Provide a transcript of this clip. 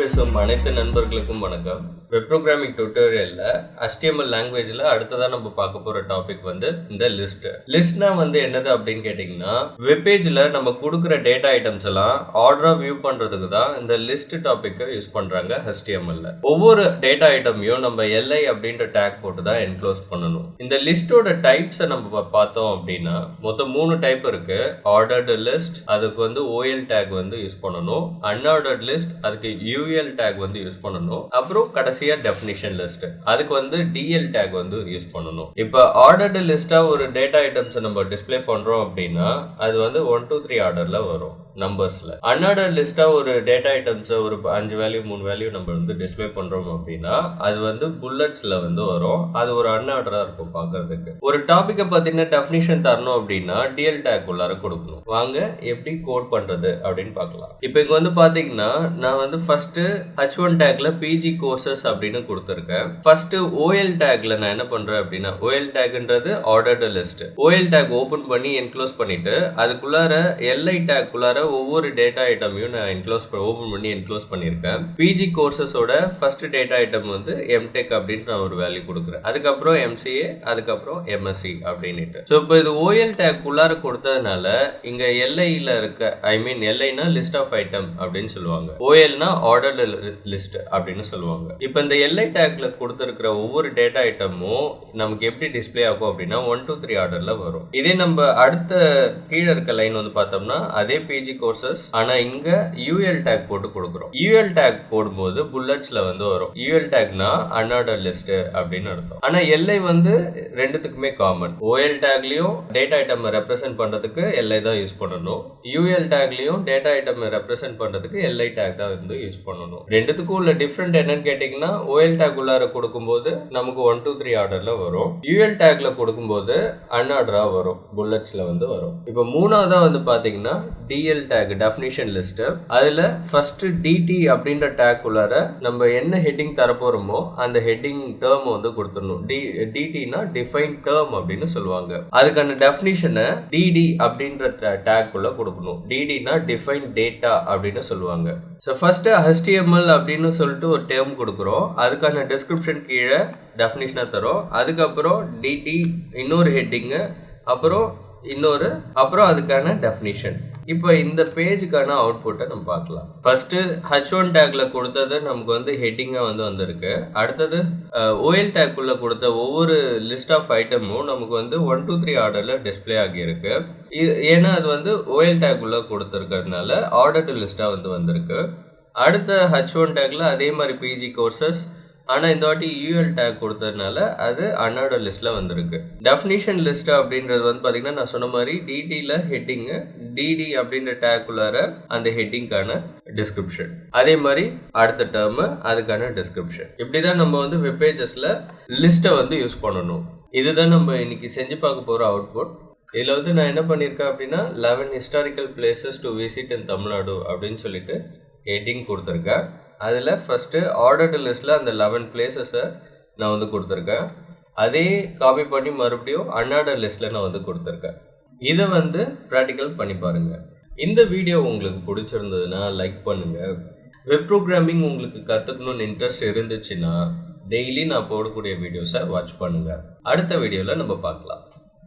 பேசும் அனைத்து நண்பர்களுக்கும் வணக்கம். வெப் ப்ரோக்ராமிங் டியூட்டோரியல்ல HTML லாங்குவேஜ்ல அடுத்ததா நம்ம பார்க்க போற டாபிக் வந்து இந்த லிஸ்ட். லிஸ்ட்னா வந்து என்னது அப்படின்னு கேட்டீங்கன்னா, வெப் பேஜ்ல நம்ம கொடுக்குற டேட்டா ஐட்டம்ஸ் எல்லாம் ஆர்டரா வியூ பண்றதுக்கு தான் இந்த லிஸ்ட் டாபிக்கை யூஸ் பண்றாங்க HTML-ல. ஒவ்வொரு டேட்டா ஐட்டமையும் நம்ம li அப்படின்ற டேக் போட்டு தான் என்க்ளோஸ் பண்ணணும். இந்த லிஸ்டோட டைப்ஸை நம்ம பார்த்தோம் அப்படின்னா மொத்தம் 3 டைப் இருக்கு. ஆர்டர்டு லிஸ்ட், அதுக்கு வந்து OL டேக் வந்து யூஸ் பண்ணணும். அன்ஆர்டர்ட் லிஸ்ட், அதுக்கு UL டேக் வந்து யூஸ் பண்ணணும். அப்புறம் கடைசியா டெஃபினிஷன் லிஸ்ட், அதுக்கு வந்து DL டேக் வந்து யூஸ் பண்ணணும். இப்போ ஆர்டர்டு லிஸ்டா ஒரு டேட்டா ஐட்டம்ஸ் நம்ம டிஸ்ப்ளே பண்றோம் அப்படின்னா அது வந்து 1 2 3 ஆர்டர்ல வரும் நம்பர்ஸ்ல. அன்ஆர்டர்ட் லிஸ்டா ஒரு டேட்டா ஐட்டம்ஸ் ஒரு 5 வேல்யூ 3 வேல்யூ நம்ம வந்து டிஸ்ப்ளே பண்றோம் அப்படின்னா அது வந்து புல்லட்ஸ்ல வந்து வரும். அது ஒரு அன்ஆர்டரா இருக்கும் பார்க்கிறதுக்கு. ஒரு டாபிக்கை பத்தின டெஃபினிஷன் தரணும் அப்படின்னா DL டேக் உள்ளார கொடுக்கணும். வாங்க எப்படி கோட் பண்றது அப்படின்னு பார்க்கலாம். இப்போ இங்க வந்து பாத்தீங்கன்னா நான் வந்து ஃபர்ஸ்ட் H1 டேக்ல PG கோர்சஸ் அப்படின்னு கொடுத்திருக்கேன். ஃபர்ஸ்ட் OL டேக்ல நான் என்ன பண்றேன் அப்படின்னா, OL டேக்ன்றது ordered list. OL tag open பண்ணி என்க்ளோஸ் பண்ணிட்டு அதுக்குள்ளார LI டேக் குள்ளார ஒவ்வொரு டேட்டா ஐட்டமையும் நான் ஓபன் பண்ணி என்க்ளோஸ் பண்ணியிருக்கேன். PG கோர்சஸோட ஃபர்ஸ்ட் டேட்டா ஐட்டம் வந்து MTech அப்படின்னு நான் ஒரு வேல்யூ கொடுக்குறேன். அதுக்கப்புறம் MCA, அதுக்கப்புறம் MSc அப்படின்னுட்டு. ஸோ இப்போ இது OL டேக் உள்ளார கொடுத்ததுனால இங்க LIல இருக்க LIனா லிஸ்ட் ஆஃப் ஐட்டம் அப்படின்னு சொல்லுவாங்க. OLனா ஆர்டர்டு லிஸ்ட் அப்படின்னு சொல்லுவாங்க. இப்போ இந்த LI டேக்ல கொடுத்திருக்கிற ஒவ்வொரு டேட்டா ஐட்டமும் நமக்கு எப்படி டிஸ்ப்ளே ஆகும் அப்படின்னா 1 2 3 ஆர்டர்ல வரும். இதே நம்ம அடுத்த கீழே இருக்க லைன் வந்து பார்த்தோம்னா அதே PG கோர்சஸ், ஆனா இங்க UL டேக் போட்டு கொடுக்கிறோம். UL டேக் போடும்போது புல்லட்ஸ்ல வந்து வரும். UL டேக்னா அன்ஆர்டர்ட் லிஸ்ட் அப்படின்னு அர்த்தம். ஆனா LI வந்து ரெண்டுத்துக்குமே காமன். OL டேக்லயும் டேட்டா ஐட்டம் ரெப்ரசென்ட் பண்றதுக்கு LI தான் யூஸ் பண்ணணும். UL டேக்லயும் டேட்டா ஐட்டம் ரெப்ரசென்ட் பண்றதுக்கு LI டேக் தான் வந்து யூஸ் பண்ணணும். ரெண்டுத்துக்கும் உள்ள டிஃபரெண்ட் என்னன்னு கேட்டீங்கன்னா, OL டேக் உள்ளார கொடுக்கும்போது நமக்கு 1 2 3 ஆர்டர்ல வரும். UL டேக்ல கொடுக்கும்போது அன்ஆர்டரா வரும், புல்லட்ஸ்ல வந்து வரும். இப்போ மூணாவதா வந்து பாத்தீங்கன்னா DL டேக், டெஃபினிஷன் லிஸ்ட். அதுல ஃபர்ஸ்ட் DT அப்படின்ற டேக் உள்ளார நம்ம என்ன ஹெட்டிங் தரப்போறோமோ அந்த ஹெட்டிங் டேர்ம் வந்து கொடுத்துடணும். DTனா டிஃபைன் டேர்ம் அப்படின்னு சொல்லுவாங்க. அதுக்கான டெஃபினிஷனை DD அப்படின்ற டேக் உள்ள கொடுக்கணும். DDனா டிஃபைன் டேட்டா அப்படின்னு சொல்லுவாங்க. ஸோ ஃபர்ஸ்ட் HTML அப்படின்னு சொல்லிட்டு ஒரு டேர்ம் கொடுக்குறோம். அதுக்கான டிஸ்கிரிப்ஷன் கீழே டெஃபினிஷனா தரோம். அதுக்கப்புறம் DT இன்னொரு ஹெட்டிங்கு, அப்புறம் அதுக்கான டெஃபினிஷன். இப்போ இந்த பேஜுக்கான அவுட்புட்டை நம்ம பார்க்கலாம். ஃபர்ஸ்ட் H1 டேக்ல கொடுத்தது நமக்கு வந்து ஹெட்டிங்கா வந்து வந்திருக்கு. அடுத்தது OL டேக்குள்ள கொடுத்த ஒவ்வொரு லிஸ்ட் ஆஃப் ஐட்டமும் நமக்கு வந்து 1 2 3 ஆர்டர்ல டிஸ்ப்ளே ஆகியிருக்கு. ஏன்னா அது வந்து OL டேக்குள்ள கொடுத்துருக்கிறதுனால ஆர்டர் டு லிஸ்டா வந்து வந்திருக்கு. அடுத்த H1 டேக்ல அதே மாதிரி PG கோர்சஸ், ஆனா இந்த வாட்டி UL டேக் கொடுத்ததுனால அது அன்ஆர்டர்ட் லிஸ்ட்ல வந்திருக்கு. டெஃபினிஷன் லிஸ்ட் அப்படின்றது வந்து பாத்தீங்கன்னா நான் சொன்ன மாதிரி DTல ஹெட்டிங், DD அப்படின்ற டேக் உள்ளார அந்த ஹெட்டிங்கான டிஸ்கிரிப்ஷன், அதே மாதிரி அடுத்த டேர்ம் அதுக்கான டிஸ்கிரிப்ஷன். இப்படிதான் நம்ம வந்து வெப் பேஜஸ்ல லிஸ்ட்டை வந்து யூஸ் பண்ணணும். இதுதான் நம்ம இன்னைக்கு செஞ்சு பார்க்க போற அவுட்புட். இதுல வந்து நான் என்ன பண்ணிருக்கேன் அப்படின்னா 11 ஹிஸ்டாரிக்கல் பிளேசஸ் டு விசிட் இன் தமிழ்நாடு அப்படின்னு சொல்லிட்டு ஹெட்டிங் கொடுத்துருக்கேன். அதில் ஃபஸ்ட்டு ஆர்டர்டு லிஸ்ட்டில் அந்த 11 பிளேசஸை நான் வந்து கொடுத்துருக்கேன். அதே காப்பி பண்ணி மறுபடியும் அன்ஆர்டர்ட் லிஸ்ட்டில் நான் வந்து கொடுத்துருக்கேன். இதை வந்து ப்ராக்டிக்கல் பண்ணி பாருங்கள். இந்த வீடியோ உங்களுக்கு பிடிச்சிருந்ததுன்னா லைக் பண்ணுங்கள். வெப் ப்ரோக்ராமிங் உங்களுக்கு கற்றுக்கணும்னு இன்ட்ரெஸ்ட் இருந்துச்சுன்னா டெய்லி நான் போடக்கூடிய வீடியோஸை வாட்ச் பண்ணுங்கள். அடுத்த வீடியோவில் நம்ம பார்க்கலாம்.